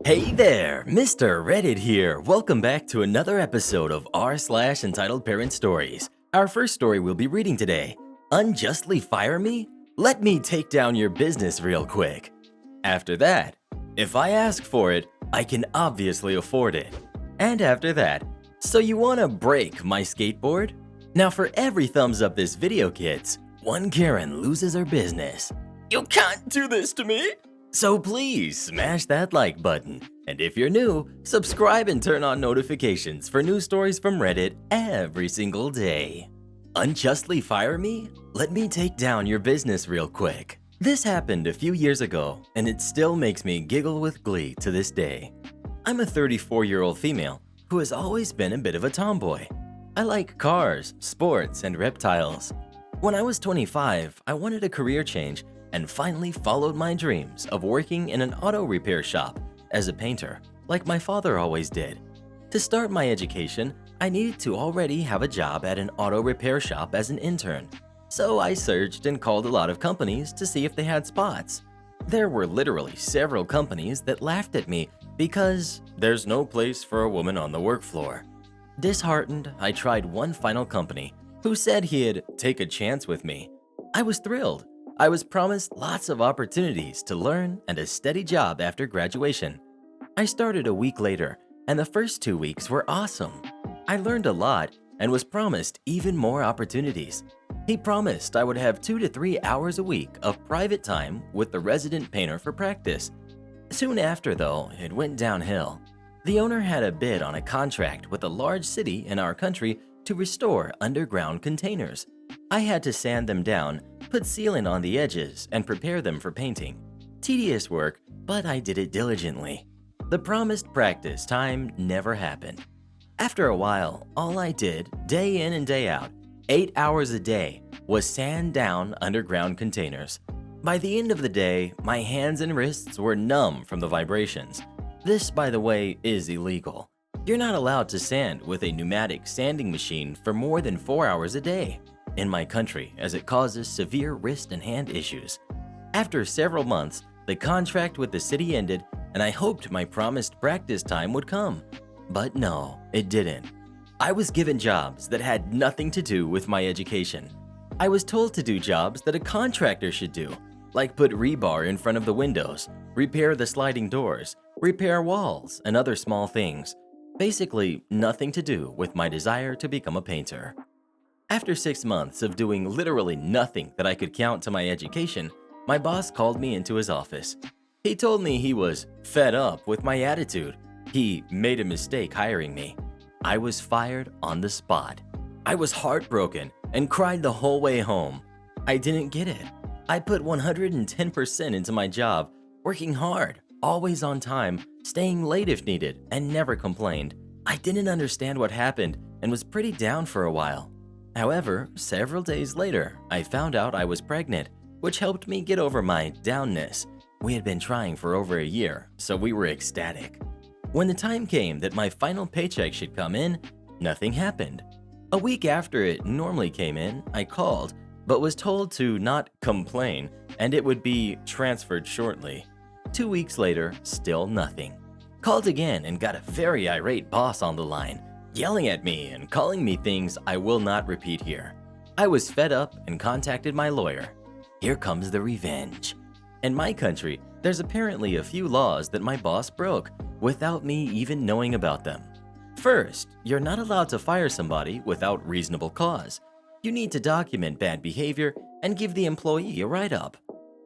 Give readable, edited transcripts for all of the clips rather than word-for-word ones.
Hey there, Mr. Reddit here. Welcome back to another episode of r/Entitled Parent Stories. Our first story we'll be reading today, Unjustly Fire Me? Let me take down your business real quick. After that, if I ask for it, I can obviously afford it. And after that, so you wanna break my skateboard? Now for every thumbs up this video gets, one Karen loses her business. You can't do this to me! So please smash that like button, and if you're new, subscribe and turn on notifications for new stories from Reddit every single day. Unjustly fire me? Let me take down your business real quick. This happened a few years ago, and it still makes me giggle with glee to this day. I'm a 34-year-old female who has always been a bit of a tomboy. I like cars, sports, and reptiles. When I was 25, I wanted a career change and finally followed my dreams of working in an auto repair shop as a painter, like my father always did. To start my education, I needed to already have a job at an auto repair shop as an intern. So I searched and called a lot of companies to see if they had spots. There were literally several companies that laughed at me because there's no place for a woman on the work floor. Disheartened, I tried one final company who said he'd take a chance with me. I was thrilled. I was promised lots of opportunities to learn and a steady job after graduation. I started a week later, and the first 2 weeks were awesome. I learned a lot and was promised even more opportunities. He promised I would have 2 to 3 hours a week of private time with the resident painter for practice. Soon after, though, it went downhill. The owner had a bid on a contract with a large city in our country to restore underground containers. I had to sand them down, put sealant on the edges, and prepare them for painting. Tedious work, but I did it diligently. The promised practice time never happened. After a while, all I did, day in and day out, 8 hours a day, was sand down underground containers. By the end of the day, my hands and wrists were numb from the vibrations. This, by the way, is illegal. You're not allowed to sand with a pneumatic sanding machine for more than 4 hours a day in my country, as it causes severe wrist and hand issues. After several months, the contract with the city ended, and I hoped my promised practice time would come. But no, it didn't. I was given jobs that had nothing to do with my education. I was told to do jobs that a contractor should do, like put rebar in front of the windows, repair the sliding doors, repair walls, and other small things. Basically, nothing to do with my desire to become a painter. After 6 months of doing literally nothing that I could count to my education, my boss called me into his office. He told me he was fed up with my attitude. He made a mistake hiring me. I was fired on the spot. I was heartbroken and cried the whole way home. I didn't get it. I put 110% into my job, working hard, always on time, staying late if needed, and never complained. I didn't understand what happened and was pretty down for a while. However, several days later, I found out I was pregnant, which helped me get over my downness. We had been trying for over a year, so we were ecstatic. When the time came that my final paycheck should come in, nothing happened. A week after it normally came in, I called, but was told to not complain and it would be transferred shortly. 2 weeks later, still nothing. Called again and got a very irate boss on the line, yelling at me and calling me things I will not repeat here. I was fed up and contacted my lawyer. Here comes the revenge. In my country, there's apparently a few laws that my boss broke without me even knowing about them. First, you're not allowed to fire somebody without reasonable cause. You need to document bad behavior and give the employee a write-up.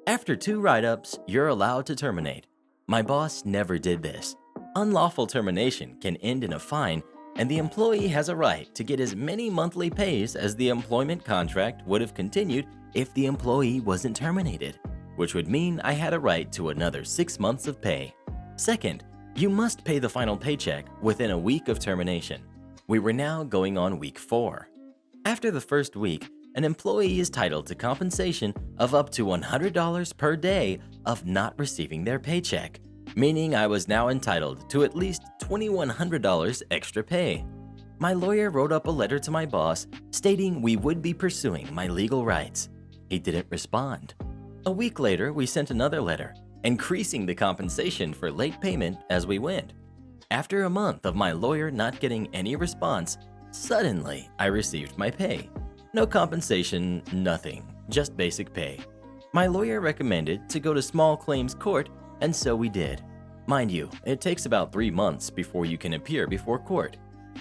After 2 write-ups, you're allowed to terminate. My boss never did this. Unlawful termination can end in a fine, and the employee has a right to get as many monthly pays as the employment contract would have continued if the employee wasn't terminated, which would mean I had a right to another 6 months of pay. Second, you must pay the final paycheck within a week of termination. We were now going on week 4. After the first week, an employee is entitled to compensation of up to $100 per day of not receiving their paycheck, meaning I was now entitled to at least $2,100 extra pay. My lawyer wrote up a letter to my boss stating we would be pursuing my legal rights. He didn't respond. A week later, we sent another letter increasing the compensation for late payment as we went. After a month of my lawyer not getting any response, suddenly I received my pay. No compensation, nothing, just basic pay. My lawyer recommended to go to small claims court, and so we did. Mind you, it takes about 3 months before you can appear before court.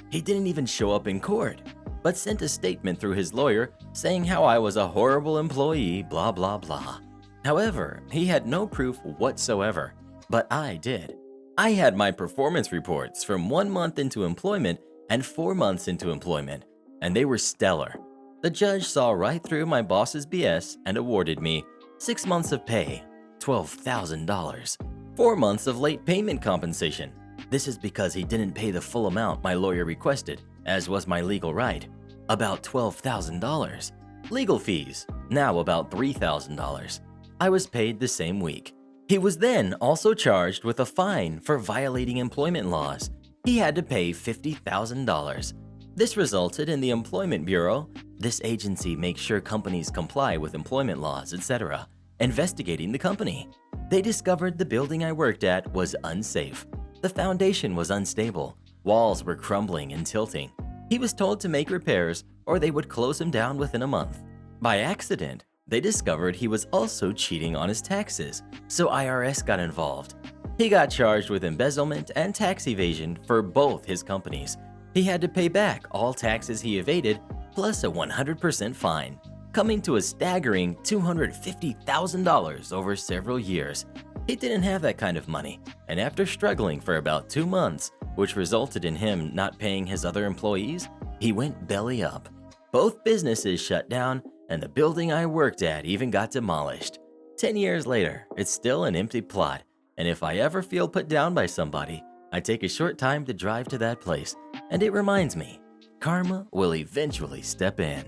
He didn't even show up in court, but sent a statement through his lawyer saying how I was a horrible employee, blah blah blah. However, he had no proof whatsoever, but I did. I had my performance reports from 1 month into employment and 4 months into employment, and they were stellar. The judge saw right through my boss's BS and awarded me 6 months of pay, $12,000, 4 months of late payment compensation. This is because he didn't pay the full amount my lawyer requested, as was my legal right, about $12,000. Legal fees, now about $3,000. I was paid the same week. He was then also charged with a fine for violating employment laws. He had to pay $50,000. This resulted in the Employment Bureau, this agency makes sure companies comply with employment laws, etc., investigating the company. They discovered the building I worked at was unsafe. The foundation was unstable. Walls were crumbling and tilting. He was told to make repairs or they would close him down within a month. By accident, they discovered he was also cheating on his taxes, so IRS got involved. He got charged with embezzlement and tax evasion for both his companies. He had to pay back all taxes he evaded, plus a 100% fine, coming to a staggering $250,000 over several years. He didn't have that kind of money, and after struggling for about 2 months, which resulted in him not paying his other employees, he went belly up. Both businesses shut down, and the building I worked at even got demolished. 10 years later, it's still an empty plot, and if I ever feel put down by somebody, I take a short time to drive to that place, and it reminds me, karma will eventually step in.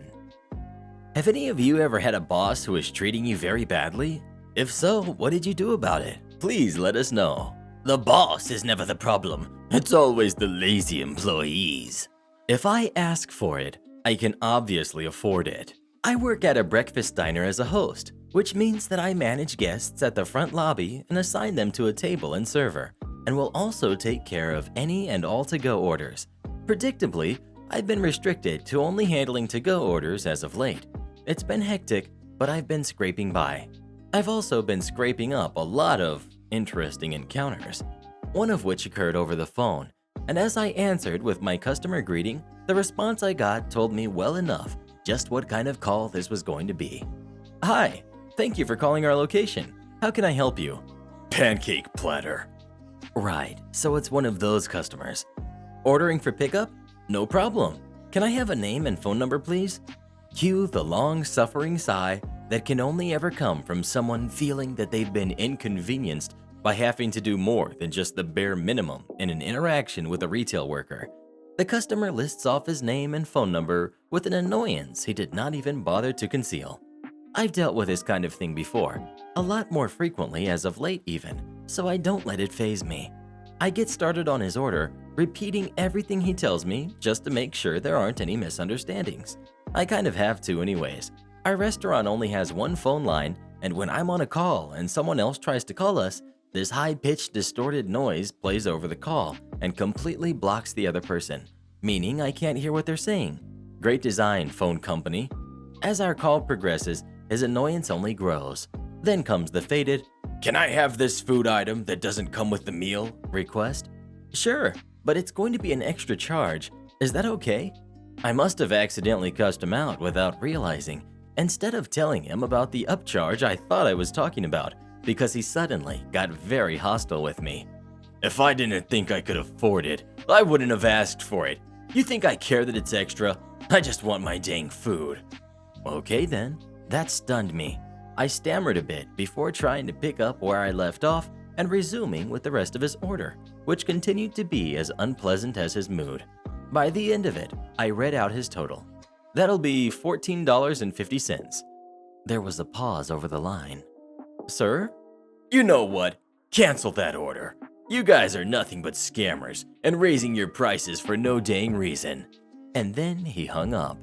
Have any of you ever had a boss who was treating you very badly? If so, what did you do about it? Please let us know. The boss is never the problem. It's always the lazy employees. If I ask for it, I can obviously afford it. I work at a breakfast diner as a host, which means that I manage guests at the front lobby and assign them to a table and server, and will also take care of any and all to-go orders. Predictably, I've been restricted to only handling to-go orders as of late. It's been hectic, but I've been scraping by. I've also been scraping up a lot of interesting encounters, one of which occurred over the phone, and as I answered with my customer greeting, the response I got told me well enough just what kind of call this was going to be. Hi, thank you for calling our location. How can I help you? Pancake platter. Right, so it's one of those customers. Ordering for pickup? No problem. Can I have a name and phone number, please? Cue the long-suffering sigh that can only ever come from someone feeling that they've been inconvenienced by having to do more than just the bare minimum in an interaction with a retail worker. The customer lists off his name and phone number with an annoyance he did not even bother to conceal. I've dealt with this kind of thing before, a lot more frequently as of late even, so I don't let it faze me. I get started on his order, repeating everything he tells me just to make sure there aren't any misunderstandings. I kind of have to anyways. Our restaurant only has one phone line, and when I'm on a call and someone else tries to call us, this high-pitched, distorted noise plays over the call and completely blocks the other person, meaning I can't hear what they're saying. Great design, phone company. As our call progresses, his annoyance only grows. Then comes the fated, "Can I have this food item that doesn't come with the meal?" request. Sure, but it's going to be an extra charge. Is that okay? I must have accidentally cussed him out without realizing, instead of telling him about the upcharge I thought I was talking about, because he suddenly got very hostile with me. If I didn't think I could afford it, I wouldn't have asked for it. You think I care that it's extra? I just want my dang food. Okay then, that stunned me. I stammered a bit before trying to pick up where I left off and resuming with the rest of his order, which continued to be as unpleasant as his mood. By the end of it, I read out his total. That'll be $14.50. There was a pause over the line. Sir? You know what? Cancel that order. You guys are nothing but scammers and raising your prices for no dang reason. And then he hung up.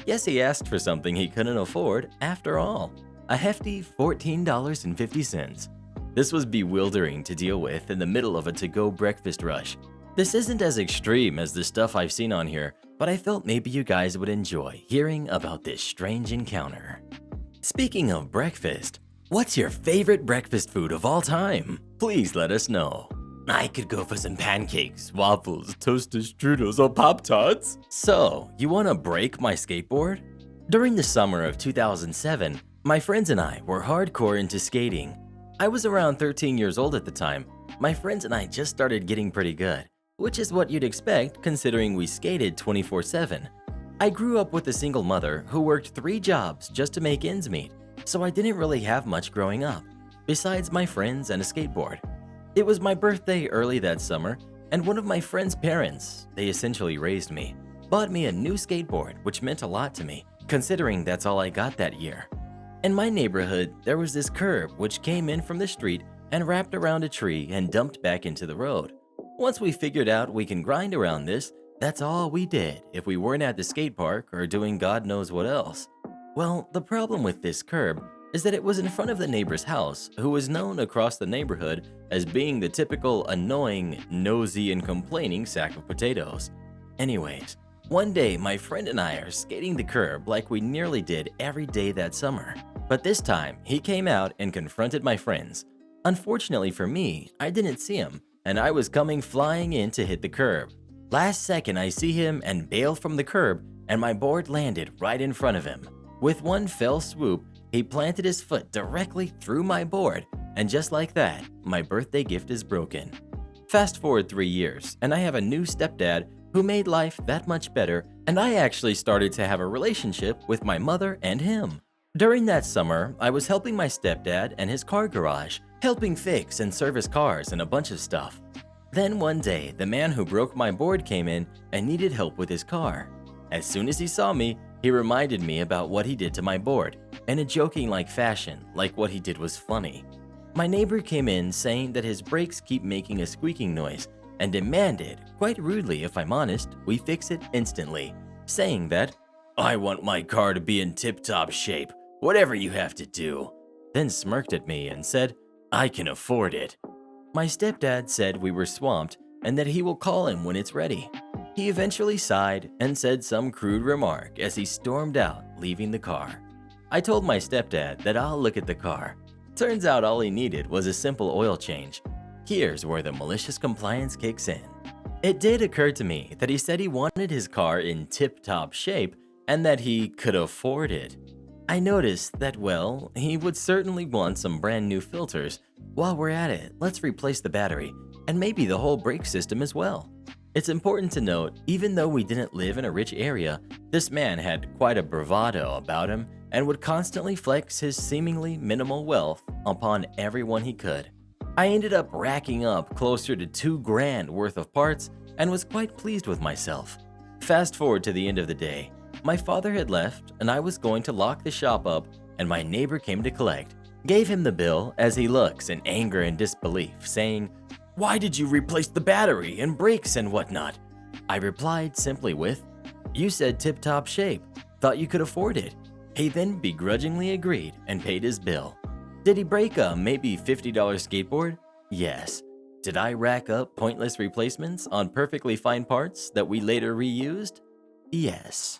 Yes, he asked for something he couldn't afford after all. A hefty $14.50. This was bewildering to deal with in the middle of a to-go breakfast rush. This isn't as extreme as the stuff I've seen on here, but I felt maybe you guys would enjoy hearing about this strange encounter. Speaking of breakfast, what's your favorite breakfast food of all time? Please let us know. I could go for some pancakes, waffles, toasted strudels, or Pop-Tarts. So, you want to break my skateboard? During the summer of 2007, my friends and I were hardcore into skating. I was around 13 years old at the time. My friends and I just started getting pretty good, which is what you'd expect considering we skated 24/7. I grew up with a single mother who worked 3 jobs just to make ends meet, so I didn't really have much growing up, besides my friends and a skateboard. It was my birthday early that summer, and one of my friend's parents, they essentially raised me, bought me a new skateboard, which meant a lot to me, considering that's all I got that year. In my neighborhood, there was this curb which came in from the street and wrapped around a tree and dumped back into the road. Once we figured out we can grind around this, that's all we did if we weren't at the skate park or doing God knows what else. Well, the problem with this curb is that it was in front of the neighbor's house, who was known across the neighborhood as being the typical annoying, nosy, and complaining sack of potatoes. Anyways, one day my friend and I are skating the curb like we nearly did every day that summer. But this time, he came out and confronted my friends. Unfortunately for me, I didn't see him, and I was coming flying in to hit the curb. Last second, I see him and bail from the curb, and my board landed right in front of him. With one fell swoop, he planted his foot directly through my board, and just like that, my birthday gift is broken. Fast forward 3 years, and I have a new stepdad who made life that much better, and I actually started to have a relationship with my mother and him. During that summer, I was helping my stepdad and his car garage, helping fix and service cars and a bunch of stuff. Then one day, the man who broke my board came in and needed help with his car. As soon as he saw me, he reminded me about what he did to my board, in a joking-like fashion, like what he did was funny. My neighbor came in saying that his brakes keep making a squeaking noise and demanded, quite rudely if I'm honest, we fix it instantly, saying that, "I want my car to be in tip-top shape, whatever you have to do," then smirked at me and said, "I can afford it." My stepdad said we were swamped and that he will call him when it's ready. He eventually sighed and said some crude remark as he stormed out, leaving the car. I told my stepdad that I'll look at the car. Turns out all he needed was a simple oil change. Here's where the malicious compliance kicks in. It did occur to me that he said he wanted his car in tip-top shape and that he could afford it. I noticed that, well, he would certainly want some brand new filters. While we're at it, let's replace the battery and maybe the whole brake system as well. It's important to note, even though we didn't live in a rich area, this man had quite a bravado about him and would constantly flex his seemingly minimal wealth upon everyone he could. I ended up racking up closer to $2,000 worth of parts and was quite pleased with myself. Fast forward to the end of the day. My father had left and I was going to lock the shop up, and my neighbor came to collect. Gave him the bill as he looks in anger and disbelief, saying, "Why did you replace the battery and brakes and whatnot?" I replied simply with, "You said tip-top shape, thought you could afford it." He then begrudgingly agreed and paid his bill. Did he break a maybe $50 skateboard? Yes. Did I rack up pointless replacements on perfectly fine parts that we later reused? Yes.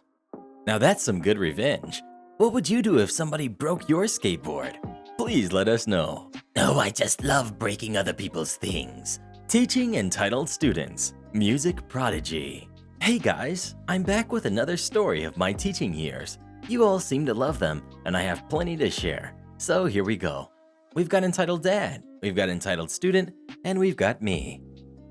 Now that's some good revenge. What would you do if somebody broke your skateboard? Please let us know. Oh, I just love breaking other people's things. Teaching entitled students, music prodigy. Hey guys, I'm back with another story of my teaching years. You all seem to love them, and I have plenty to share. So here we go. We've got entitled dad, we've got entitled student, and we've got me.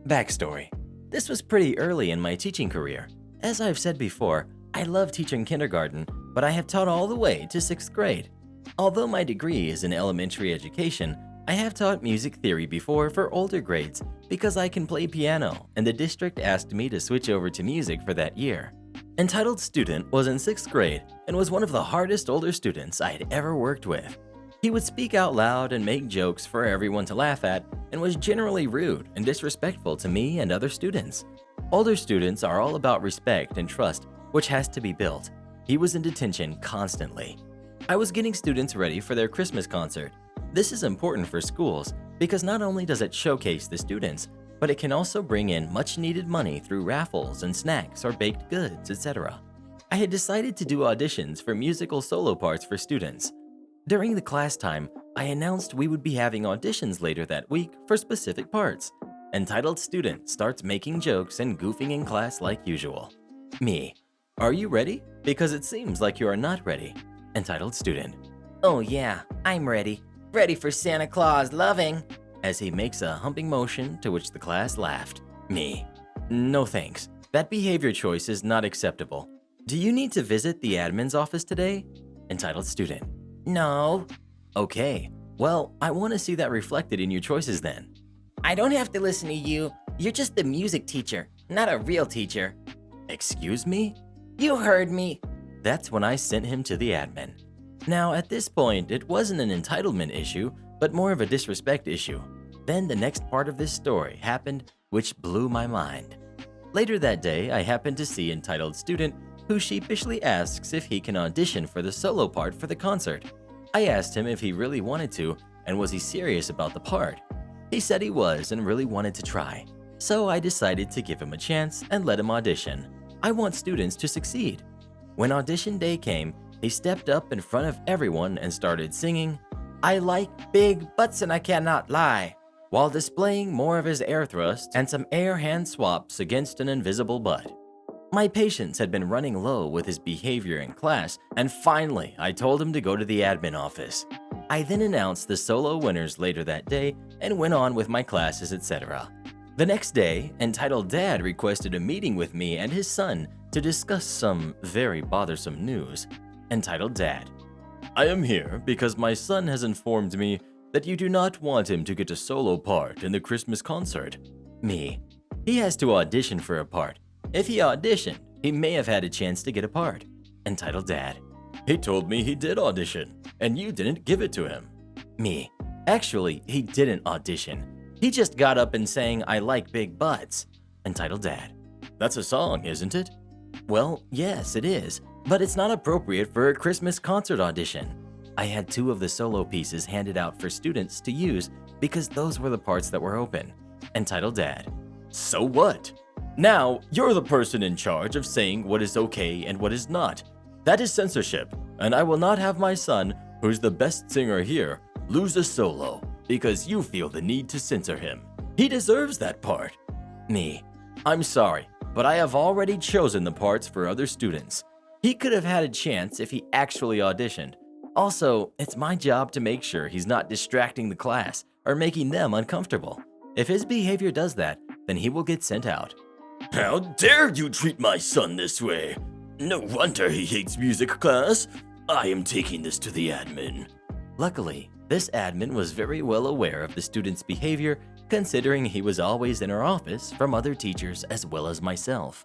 Backstory. This was pretty early in my teaching career. As I've said before, I love teaching kindergarten, but I have taught all the way to 6th grade. Although my degree is in elementary education, I have taught music theory before for older grades because I can play piano, and the district asked me to switch over to music for that year. Entitled student was in 6th grade and was one of the hardest older students I had ever worked with. He would speak out loud and make jokes for everyone to laugh at, and was generally rude and disrespectful to me and other students. Older students are all about respect and trust, which has to be built. He was in detention constantly. I was getting students ready for their Christmas concert. This is important for schools, because not only does it showcase the students, but it can also bring in much needed money through raffles and snacks or baked goods, etc. I had decided to do auditions for musical solo parts for students. During the class time, I announced we would be having auditions later that week for specific parts. Entitled student starts making jokes and goofing in class like usual. Me: are you ready? Because it seems like you are not ready. Entitled student: oh yeah, I'm ready. Ready for Santa Claus loving. As he makes a humping motion, to which the class laughed. Me: no thanks. That behavior choice is not acceptable. Do you need to visit the admin's office today? Entitled student: no. Okay, well, I want to see that reflected in your choices then. I don't have to listen to you. You're just the music teacher, not a real teacher. Excuse me? You heard me. That's when I sent him to the admin. Now, at this point, it wasn't an entitlement issue, but more of a disrespect issue. Then the next part of this story happened, which blew my mind. Later that day, I happened to see entitled student, who sheepishly asks if he can audition for the solo part for the concert. I asked him if he really wanted to, and was he serious about the part. He said he was and really wanted to try. So I decided to give him a chance and let him audition. I want students to succeed. When audition day came, he stepped up in front of everyone and started singing, "I like big butts and I cannot lie," while displaying more of his air thrusts and some air hand swaps against an invisible butt. My patience had been running low with his behavior in class, and finally I told him to go to the admin office. I then announced the solo winners later that day and went on with my classes, etc. The next day, entitled dad requested a meeting with me and his son to discuss some very bothersome news. Entitled dad: I am here because my son has informed me that you do not want him to get a solo part in the Christmas concert. Me: he has to audition for a part. If he auditioned, he may have had a chance to get a part. Entitled dad: he told me he did audition, and you didn't give it to him. Me: actually, he didn't audition. He just got up and sang "I like big butts." Entitled dad: that's a song, isn't it? Well, yes, it is, but it's not appropriate for a Christmas concert audition. I had 2 of the solo pieces handed out for students to use because those were the parts that were open. Entitled dad: so what? Now, you're the person in charge of saying what is okay and what is not. That is censorship, and I will not have my son, who's the best singer here, lose a solo because you feel the need to censor him. He deserves that part. Me: I'm sorry, but I have already chosen the parts for other students. He could have had a chance if he actually auditioned. Also, it's my job to make sure he's not distracting the class or making them uncomfortable. If his behavior does that, then he will get sent out. How dare you treat my son this way? No wonder he hates music class. I am taking this to the admin. Luckily, this admin was very well aware of the student's behavior, considering he was always in her office from other teachers as well as myself.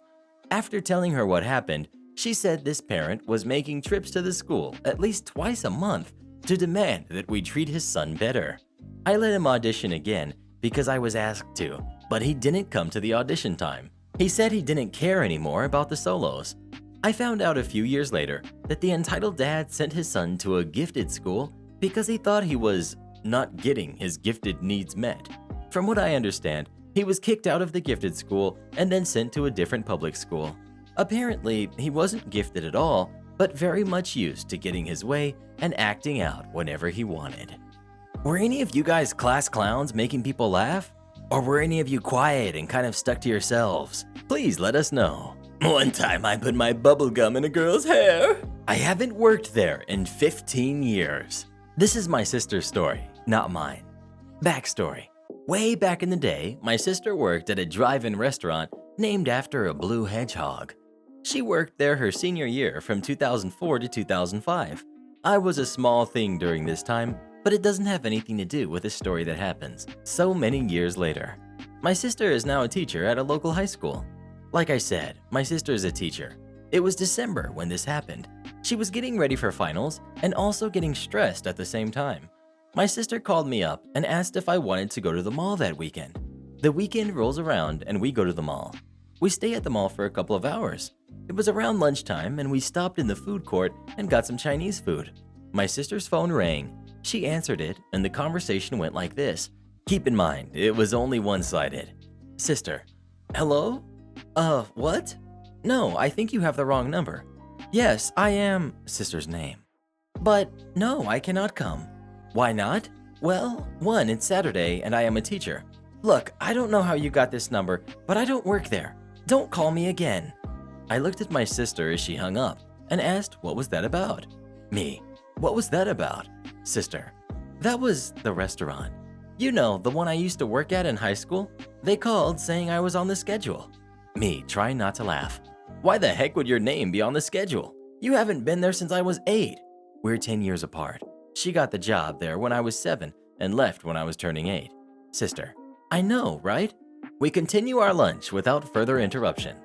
After telling her what happened, she said this parent was making trips to the school at least twice a month to demand that we treat his son better. I let him audition again because I was asked to, but he didn't come to the audition time. He said he didn't care anymore about the solos. I found out a few years later that the entitled dad sent his son to a gifted school because he thought he was not getting his gifted needs met. From what I understand, he was kicked out of the gifted school and then sent to a different public school. Apparently, he wasn't gifted at all, but very much used to getting his way and acting out whenever he wanted. Were any of you guys class clowns making people laugh? Or were any of you quiet and kind of stuck to yourselves? Please let us know. One time I put my bubble gum in a girl's hair. I haven't worked there in 15 years. This is my sister's story, not mine. Backstory. Way back in the day, my sister worked at a drive-in restaurant named after a blue hedgehog. She worked there her senior year from 2004 to 2005. I was a small thing during this time, but it doesn't have anything to do with the story that happens so many years later. My sister is now a teacher at a local high school. Like I said, my sister is a teacher. It was December when this happened. She was getting ready for finals and also getting stressed at the same time. My sister called me up and asked if I wanted to go to the mall that weekend. The weekend rolls around and we go to the mall. We stay at the mall for a couple of hours. It was around lunchtime and we stopped in the food court and got some Chinese food. My sister's phone rang. She answered it and the conversation went like this. Keep in mind, it was only one-sided. Sister. Hello? What? No, I think you have the wrong number. Yes, I am sister's name. But no, I cannot come. Why not? Well, one, it's Saturday and I am a teacher. Look, I don't know how you got this number, but I don't work there. Don't call me again. I looked at my sister as she hung up and asked what was that about. Me. What was that about? Sister. That was the restaurant. You know, the one I used to work at in high school? They called saying I was on the schedule. Me, trying not to laugh. Why the heck would your name be on the schedule? You haven't been there since I was 8. We're 10 years apart. She got the job there when I was 7 and left when I was turning 8. Sister. I know, right? We continue our lunch without further interruption.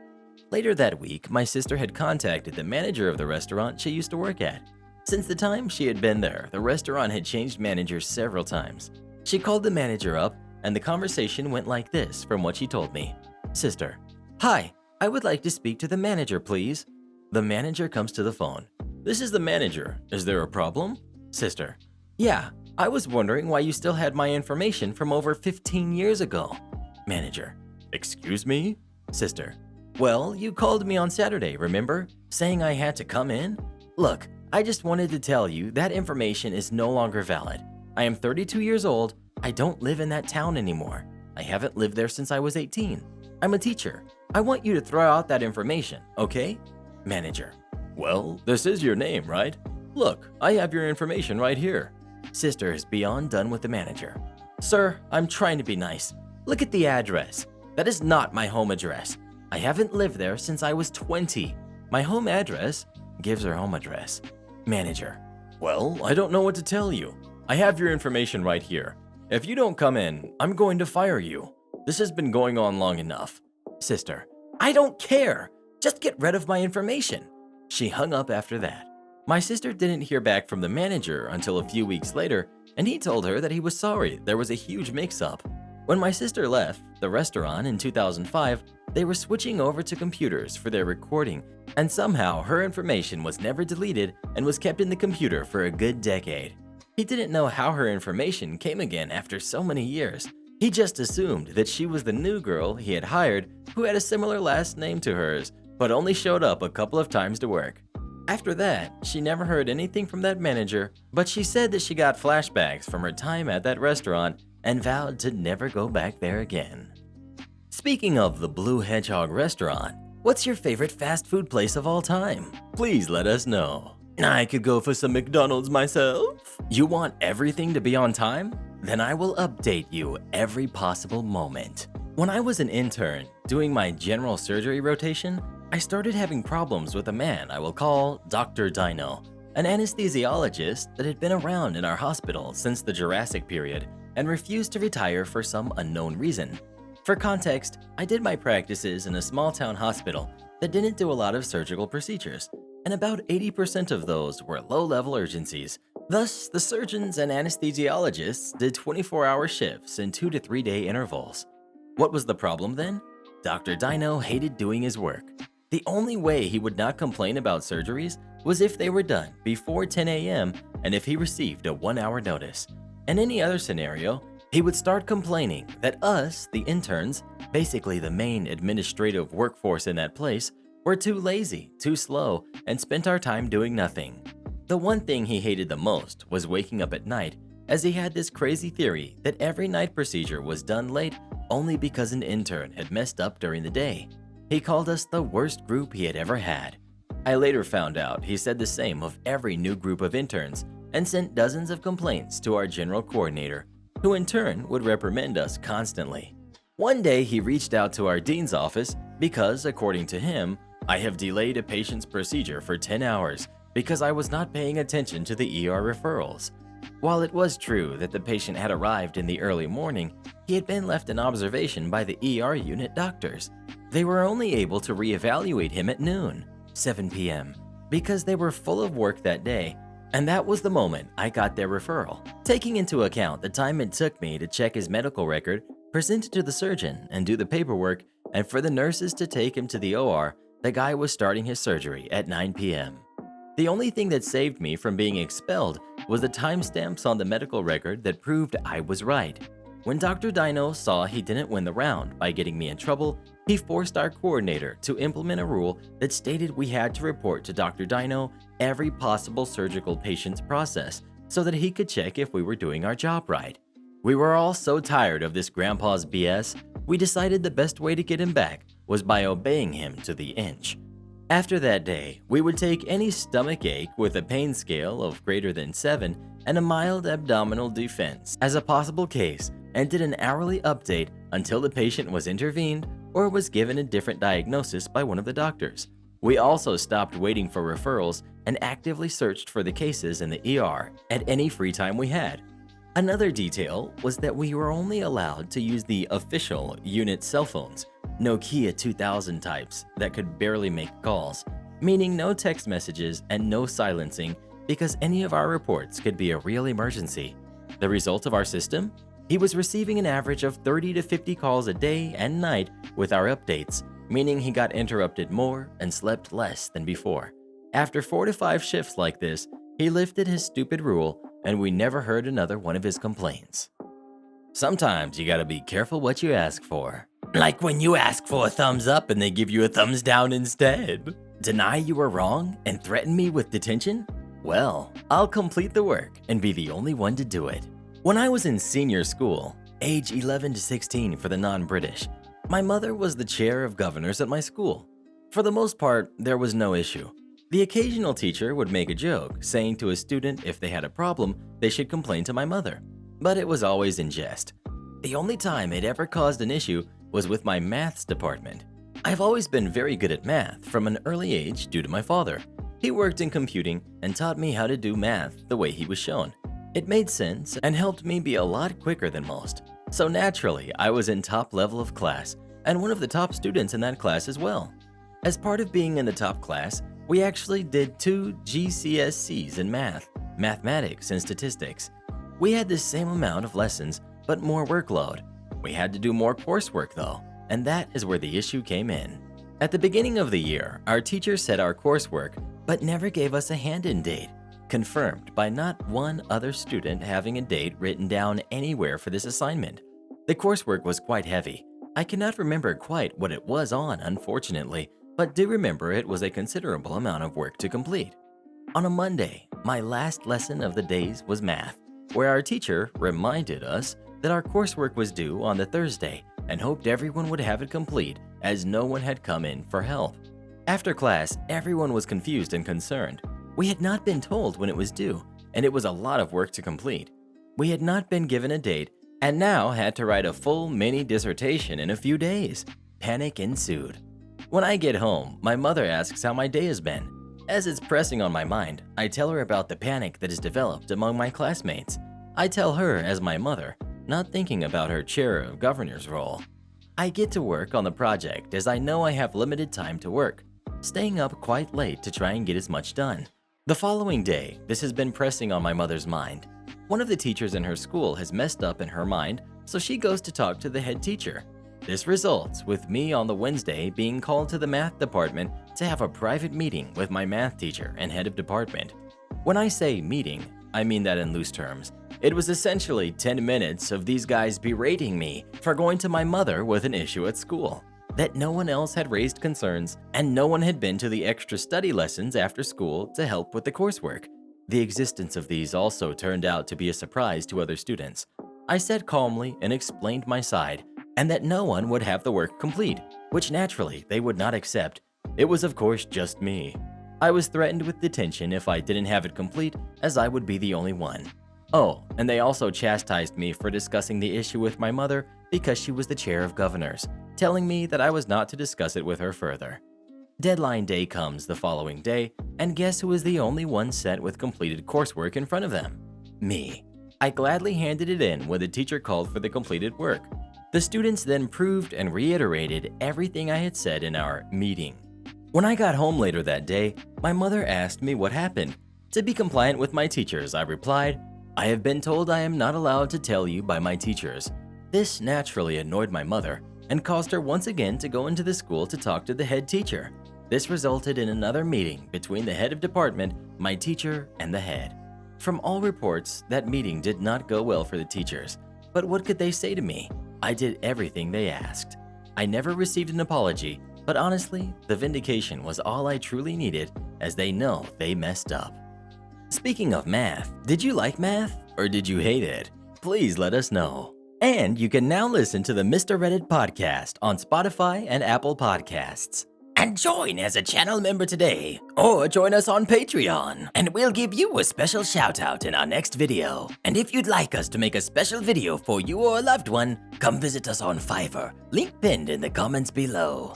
Later that week, my sister had contacted the manager of the restaurant she used to work at. Since the time she had been there, the restaurant had changed managers several times. She called the manager up, and the conversation went like this from what she told me. Sister. Hi, I would like to speak to the manager, please. The manager comes to the phone. This is the manager. Is there a problem? Sister. Yeah, I was wondering why you still had my information from over 15 years ago. Manager. Excuse me? Sister. Well, you called me on Saturday, remember? Saying I had to come in? Look, I just wanted to tell you that information is no longer valid. I am 32 years old. I don't live in that town anymore. I haven't lived there since I was 18. I'm a teacher. I want you to throw out that information, okay? Manager. Well, this is your name, right? Look, I have your information right here. Sister is beyond done with the manager. Sir, I'm trying to be nice. Look at the address. That is not my home address. I haven't lived there since I was 20. My home address gives her home address. Manager. Well, I don't know what to tell you. I have your information right here. If you don't come in, I'm going to fire you. This has been going on long enough. Sister. I don't care. Just get rid of my information. She hung up after that. My sister didn't hear back from the manager until a few weeks later, and he told her that he was sorry there was a huge mix-up. When my sister left the restaurant in 2005, they were switching over to computers for their recording, and somehow her information was never deleted and was kept in the computer for a good decade. He didn't know how her information came again after so many years. He just assumed that she was the new girl he had hired who had a similar last name to hers, but only showed up a couple of times to work. After that, she never heard anything from that manager, but she said that she got flashbacks from her time at that restaurant and vowed to never go back there again. Speaking of the Blue Hedgehog restaurant, what's your favorite fast food place of all time? Please let us know. I could go for some McDonald's myself. You want everything to be on time? Then I will update you every possible moment. When I was an intern doing my general surgery rotation, I started having problems with a man I will call Dr. Dino, an anesthesiologist that had been around in our hospital since the Jurassic period and refused to retire for some unknown reason. For context, I did my practices in a small-town hospital that didn't do a lot of surgical procedures, and about 80% of those were low-level urgencies. Thus, the surgeons and anesthesiologists did 24-hour shifts in 2 to 3 day intervals. What was the problem then? Dr. Dino hated doing his work. The only way he would not complain about surgeries was if they were done before 10 a.m. and if he received a 1-hour notice. In any other scenario, he would start complaining that us, the interns, basically the main administrative workforce in that place, were too lazy, too slow, and spent our time doing nothing. The one thing he hated the most was waking up at night, as he had this crazy theory that every night procedure was done late only because an intern had messed up during the day. He called us the worst group he had ever had. I later found out he said the same of every new group of interns and sent dozens of complaints to our general coordinator, who in turn would reprimand us constantly. One day he reached out to our dean's office because, according to him, I have delayed a patient's procedure for 10 hours because I was not paying attention to the ER referrals. While it was true that the patient had arrived in the early morning, he had been left in observation by the ER unit doctors. They were only able to reevaluate him at noon, 7 p.m., because they were full of work that day, and that was the moment I got their referral. Taking into account the time it took me to check his medical record, present it to the surgeon, and do the paperwork, and for the nurses to take him to the OR, the guy was starting his surgery at 9 p.m. The only thing that saved me from being expelled was the timestamps on the medical record that proved I was right. When Dr. Dino saw he didn't win the round by getting me in trouble, he forced our coordinator to implement a rule that stated we had to report to Dr. Dino every possible surgical patient's process so that he could check if we were doing our job right. We were all so tired of this grandpa's BS, we decided the best way to get him back was by obeying him to the inch. After that day, we would take any stomach ache with a pain scale of greater than 7 and a mild abdominal defense as a possible case and did an hourly update until the patient was intervened or was given a different diagnosis by one of the doctors. We also stopped waiting for referrals and actively searched for the cases in the ER at any free time we had. Another detail was that we were only allowed to use the official unit cell phones, Nokia 2000 types that could barely make calls, meaning no text messages and no silencing because any of our reports could be a real emergency. The result of our system? He was receiving an average of 30 to 50 calls a day and night with our updates, meaning he got interrupted more and slept less than before. After 4 to 5 shifts like this, he lifted his stupid rule and we never heard another one of his complaints. Sometimes you gotta be careful what you ask for. Like when you ask for a thumbs up and they give you a thumbs down instead. Deny you were wrong and threaten me with detention? Well, I'll complete the work and be the only one to do it. When I was in senior school, age 11 to 16 for the non-British, my mother was the chair of governors at my school. For the most part, there was no issue. The occasional teacher would make a joke, saying to a student if they had a problem, they should complain to my mother. But it was always in jest. The only time it ever caused an issue was with my maths department. I've always been very good at math from an early age due to my father. He worked in computing and taught me how to do math the way he was shown. It made sense and helped me be a lot quicker than most. So naturally, I was in top level of class and one of the top students in that class as well. As part of being in the top class, we actually did 2 GCSEs in mathematics and statistics. We had the same amount of lessons, but more workload. We had to do more coursework though, and that is where the issue came in. At the beginning of the year, our teacher set our coursework, but never gave us a hand-in date, confirmed by not one other student having a date written down anywhere for this assignment. The coursework was quite heavy. I cannot remember quite what it was on, unfortunately, but do remember it was a considerable amount of work to complete. On a Monday, my last lesson of the days was math, where our teacher reminded us that our coursework was due on the Thursday and hoped everyone would have it complete as no one had come in for help. After class, everyone was confused and concerned. We had not been told when it was due, and it was a lot of work to complete. We had not been given a date and now had to write a full mini dissertation in a few days. Panic ensued. When I get home, my mother asks how my day has been. As it's pressing on my mind, I tell her about the panic that has developed among my classmates. I tell her as my mother, not thinking about her chair of governor's role. I get to work on the project as I know I have limited time to work, staying up quite late to try and get as much done. The following day, this has been pressing on my mother's mind. One of the teachers in her school has messed up in her mind, so she goes to talk to the head teacher. This results with me on the Wednesday being called to the math department to have a private meeting with my math teacher and head of department. When I say meeting, I mean that in loose terms. It was essentially 10 minutes of these guys berating me for going to my mother with an issue at school, that no one else had raised concerns and no one had been to the extra study lessons after school to help with the coursework. The existence of these also turned out to be a surprise to other students. I sat calmly and explained my side, and that no one would have the work complete, which naturally they would not accept. It was of course just me. I was threatened with detention if I didn't have it complete, as I would be the only one. Oh, and they also chastised me for discussing the issue with my mother because she was the chair of governors, telling me that I was not to discuss it with her further. Deadline day comes the following day, and guess who was the only one set with completed coursework in front of them? Me. I gladly handed it in when the teacher called for the completed work. The students then proved and reiterated everything I had said in our meeting. When I got home later that day, my mother asked me what happened. To be compliant with my teachers, I replied, "I have been told I am not allowed to tell you by my teachers." This naturally annoyed my mother and caused her once again to go into the school to talk to the head teacher. This resulted in another meeting between the head of department, my teacher, and the head. From all reports, that meeting did not go well for the teachers. But what could they say to me? I did everything they asked. I never received an apology, but honestly, the vindication was all I truly needed, as they know they messed up. Speaking of math, did you like math or did you hate it? Please let us know. And you can now listen to the Mr. Reddit podcast on Spotify and Apple Podcasts. And join as a channel member today, or join us on Patreon, and we'll give you a special shout out in our next video. And if you'd like us to make a special video for you or a loved one, come visit us on Fiverr, link pinned in the comments below.